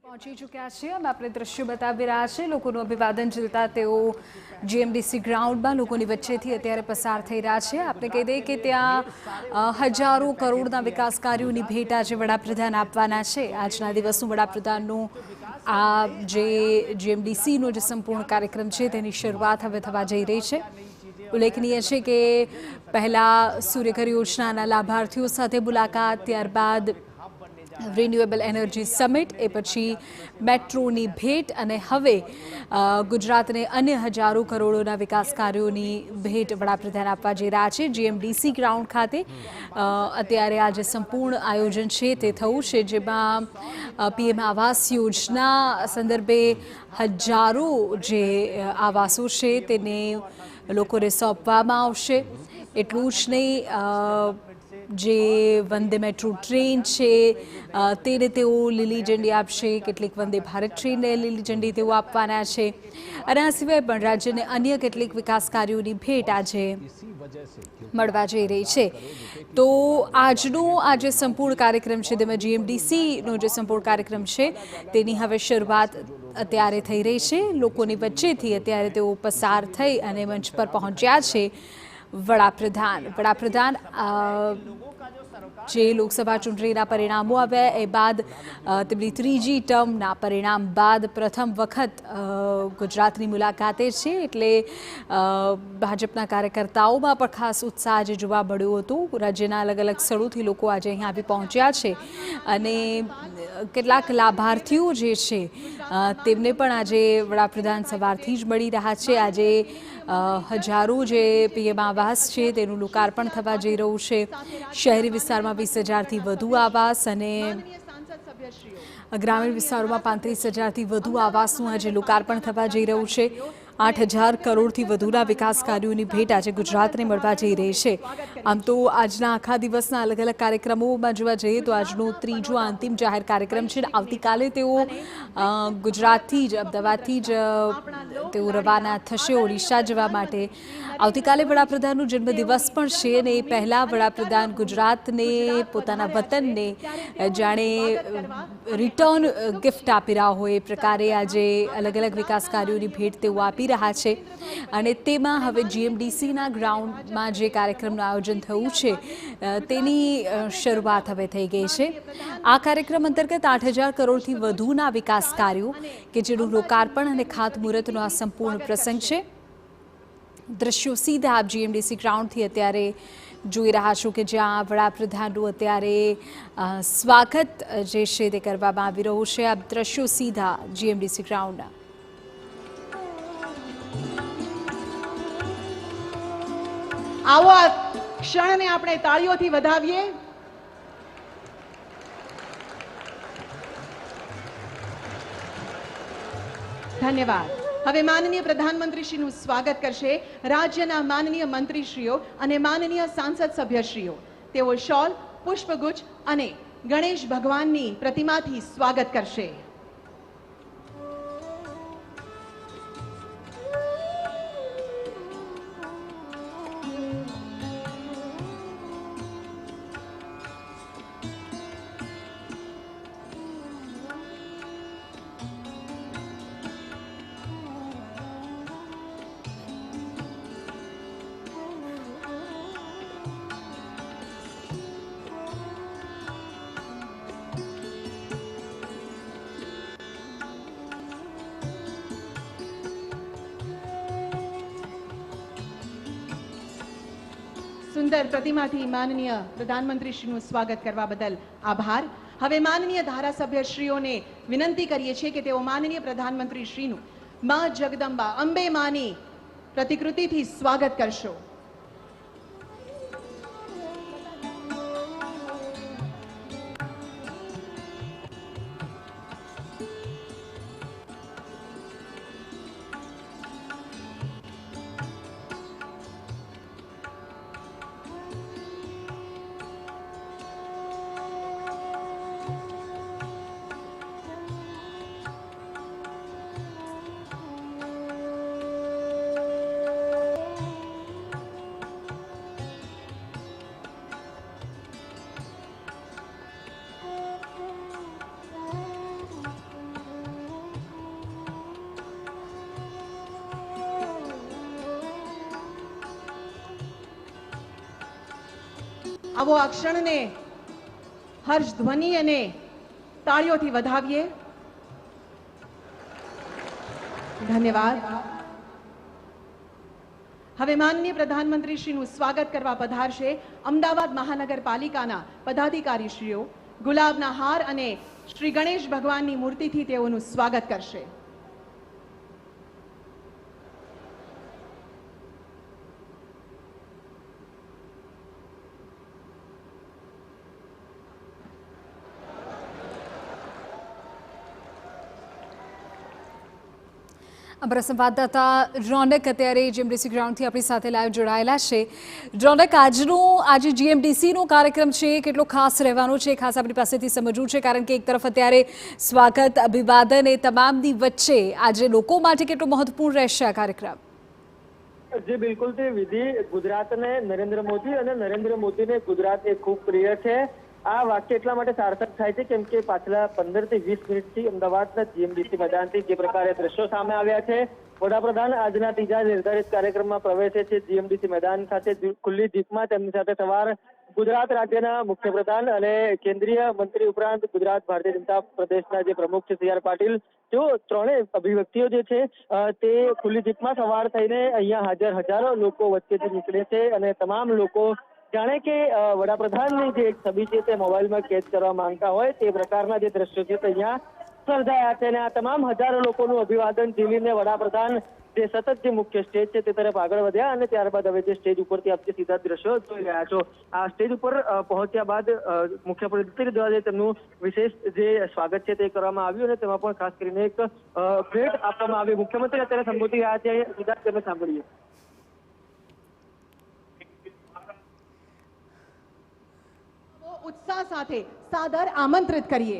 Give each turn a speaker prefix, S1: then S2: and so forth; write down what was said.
S1: પહોંચી ચૂક્યા છે અમે આપણે દ્રશ્યો બતાવી રહ્યા છે લોકોનું અભિવાદન ઝીલતા તેઓ જીએમડીસી ગ્રાઉન્ડમાં લોકોની વચ્ચેથી અત્યારે પસાર થઈ રહ્યા છે આપણે કહી દઈએ કે ત્યાં હજારો કરોડના વિકાસ કાર્યોની ભેટ આજે વડાપ્રધાન આપવાના છે આજના દિવસનું વડાપ્રધાનનું આ જે જીએમડીસીનો જે સંપૂર્ણ કાર્યક્રમ છે તેની શરૂઆત હવે થવા જઈ રહી છે ઉલ્લેખનીય છે કે પહેલાં સૂર્યઘર યોજનાના લાભાર્થીઓ સાથે મુલાકાત ત્યારબાદ રિન્યુએબલ એનર્જી સમિટ એ પછી મેટ્રોની ભેટ અને હવે ગુજરાતને અન્ય હજારો કરોડોના વિકાસ કાર્યોની ભેટ વડાપ્રધાન આપવા જઈ રહ્યા છે જીએમડીસી ગ્રાઉન્ડ ખાતે અત્યારે આ જે સંપૂર્ણ આયોજન છે તે થયું છે જેમાં પીએમ આવાસ યોજના સંદર્ભે હજારો જે આવાસો છે તેને લોકોને સોંપવામાં આવશે એટલું જ નહીં જે વંદે મેટ્રો ટ્રેન છે તેને તેઓ લીલી ઝંડી આપશે કેટલીક વંદે ભારત ટ્રેનને લીલી ઝંડી તેઓ આપવાના છે અને આ સિવાય પણ રાજ્યને અન્ય કેટલીક વિકાસ કાર્યોની ભેટ આજે મળવા જઈ રહી છે તો આજનો આ જે સંપૂર્ણ કાર્યક્રમ છે તેમાં જીએમડીસીનો જે સંપૂર્ણ કાર્યક્રમ છે તેની હવે શરૂઆત અત્યારે થઈ રહી છે લોકોની વચ્ચેથી અત્યારે તેઓ પસાર થઈ અને મંચ પર પહોંચ્યા છે વડાપ્રધાન જે લોકસભા ચૂંટણીના પરિણામો આવ્યા એ બાદ તેમની ત્રીજી ટર્મના પરિણામ બાદ પ્રથમ વખત ગુજરાતની મુલાકાતે છે એટલે ભાજપના કાર્યકર્તાઓમાં પણ ખાસ ઉત્સાહ જે જોવા મળ્યો હતો રાજ્યના અલગ અલગ સ્થળોથી લોકો આજે અહીંયા આવી પહોંચ્યા છે અને કેટલાક લાભાર્થીઓ જે છે તેમને પણ આજે વડાપ્રધાન સવારથી જ મળી રહ્યા છે આજે હજારો જે પીએમ આવાસ છે તેનું લોકાર્પણ થવા જઈ રહ્યું છે શહેરી વિસ્તારમાં 20,000થી વધુ આવાસ અને ગ્રામીણ વિસ્તારોમાં 35,000થી વધુ આવાસનું આજે લોકાર્પણ થવા જઈ રહ્યું છે 8,000 કરોડથી વધુના વિકાસ કાર્યોની ભેટ આજે ગુજરાતને મળવા જઈ રહી છે આમ તો આજના આખા દિવસના અલગ અલગ કાર્યક્રમોમાં જોવા જઈએ તો આજનો ત્રીજો અંતિમ જાહેર કાર્યક્રમ છે આવતીકાલે તેઓ ગુજરાતથી જ અમદાવાદથી જ તેઓ રવાના થશે ઓડિશા જવા માટે આવતીકાલે વડાપ્રધાનનો જન્મદિવસ પણ છે અને એ પહેલાં વડાપ્રધાન ગુજરાતને પોતાના વતનને જાણે રિટર્ન ગિફ્ટ આપી રહ્યા હોય એ પ્રકારે આજે અલગ અલગ વિકાસ કાર્યોની ભેટ તેઓ આપી રહ્યા છે અને તેમાં હવે જીએમડીસીના ગ્રાઉન્ડમાં જે કાર્યક્રમનું આયોજન થયું છે તેની શરૂઆત હવે થઈ ગઈ છે આ કાર્યક્રમ અંતર્ગત 8,000 કરોડથી વધુના વિકાસ કાર્યો કે જેનું લોકાર્પણ અને ખાતમુહૂર્તનો આ સંપૂર્ણ પ્રસંગ છે દ્રશ્યો સીધા આપ જીએમડીસી ગ્રાઉન્ડથી અત્યારે જોઈ રહ્યા છો કે જ્યાં વડાપ્રધાનનું અત્યારે સ્વાગત જે છે તે કરવામાં આવી રહ્યું છે આપ દ્રશ્યો સીધા જીએમડીસી ગ્રાઉન્ડના
S2: આવો આ ક્ષણને આપણે તાળીઓથી વધાવીએ ધન્યવાદ હવે માનનીય પ્રધાનમંત્રીશ્રીનું સ્વાગત કરશે રાજ્યના માનનીય મંત્રીશ્રીઓ અને માનનીય સાંસદ સભ્યશ્રીઓ તેઓ શોલ પુષ્પગુચ્છ અને ગણેશ ભગવાનની પ્રતિમાથી સ્વાગત કરશે સુંદર પ્રતિમાથી માનનીય પ્રધાનમંત્રીશ્રીનું સ્વાગત કરવા બદલ આભાર હવે માનનીય ધારાસભ્યશ્રીઓને વિનંતી કરીએ છીએ કે તેઓ માનનીય પ્રધાનમંત્રીશ્રીનું મા જગદંબા અંબે માની પ્રતિકૃતિથી સ્વાગત કરશો આવો આ ક્ષણને હર્ષ ધ્વનિ અને તાળીઓથી વધાવીએ. ધન્યવાદ. હવે માનનીય પ્રધાનમંત્રીશ્રીનું સ્વાગત કરવા પધારશે અમદાવાદ મહાનગરપાલિકાના પદાધિકારીશ્રીઓ. ગુલાબના હાર અને શ્રી ગણેશ ભગવાનની મૂર્તિથી તેઓનું સ્વાગત કરશે.
S1: અમારા સંવાદદાતા રોનક અત્યારે જીએમડીસી ગ્રાઉન્ડથી આપણી સાથે લાઈવ જોડાયેલા છે. રોનક, આજે જીએમડીસીનો કાર્યક્રમ છે, કેટલો ખાસ રહેવાનો છે, ખાસ આપણી પાસેથી સમજવું છે, કારણ કે એક તરફ અત્યારે સ્વાગત, અભિવાદન એ તમામની વચ્ચે આજે લોકો માટે કેટલો મહત્વપૂર્ણ રહેશે આ કાર્યક્રમ?
S3: જી બિલકુલ, તે વિધિ ગુજરાતને નરેન્દ્ર મોદી અને નરેન્દ્ર મોદીને ગુજરાત એ ખૂબ પ્રિય છે. આ વાક્ય એટલા માટે સાર્થક થાય છે કેમ કે પાછલા 15 થી 20 મિનિટથી અમદાવાદના જીએમડીસી મેદાનથી જે પ્રકારે દ્રશ્યો સામે આવ્યા છે, વડાપ્રધાન આજના ત્રીજા નિર્ધારિત કાર્યક્રમમાં પ્રવેશે છે. જીએમડીસી મેદાન ખાતે ખુલ્લી જીપમાં તેમની સાથે સવાર ગુજરાત રાજ્યના મુખ્યપ્રધાન અને કેન્દ્રીય મંત્રી ઉપરાંત ગુજરાત ભારતીય જનતા પ્રદેશના જે પ્રમુખ છે સી આર પાટીલ, તેઓ ત્રણેય અભિવ્યક્તિઓ જે છે તે ખુલ્લી જીપમાં સવાર થઈને અહીંયા હાજર હજારો લોકો વચ્ચેથી નીકળે છે અને તમામ લોકો જાણે કે વડાપ્રધાનની જે એક છબી છે તે મોબાઈલમાં કેદ કરવા માંગતા હોય તે પ્રકારના જે દ્રશ્યો છે તે અહીંયા સર્જાયા છે. અને આ તમામ હજારો લોકોનું અભિવાદન ઝીલીને વડાપ્રધાન જે સતત જે મુખ્ય સ્ટેજ છે તે તરફ આગળ વધ્યા અને ત્યારબાદ હવે જે સ્ટેજ ઉપરથી આપ જે સીધા દ્રશ્યો જોઈ રહ્યા છો, આ સ્ટેજ ઉપર પહોંચ્યા બાદ મુખ્યમંત્રી દ્વારા તેમનું વિશેષ જે સ્વાગત છે તે કરવામાં આવ્યું અને તેમાં પણ ખાસ કરીને એક ભેટ આપવામાં આવી. મુખ્યમંત્રી અત્યારે સંબોધી રહ્યા છે, સીધા તમે સાંભળીએ.
S2: ઉત્સાહ સાથે સાદર આમંત્રિત કરીએ.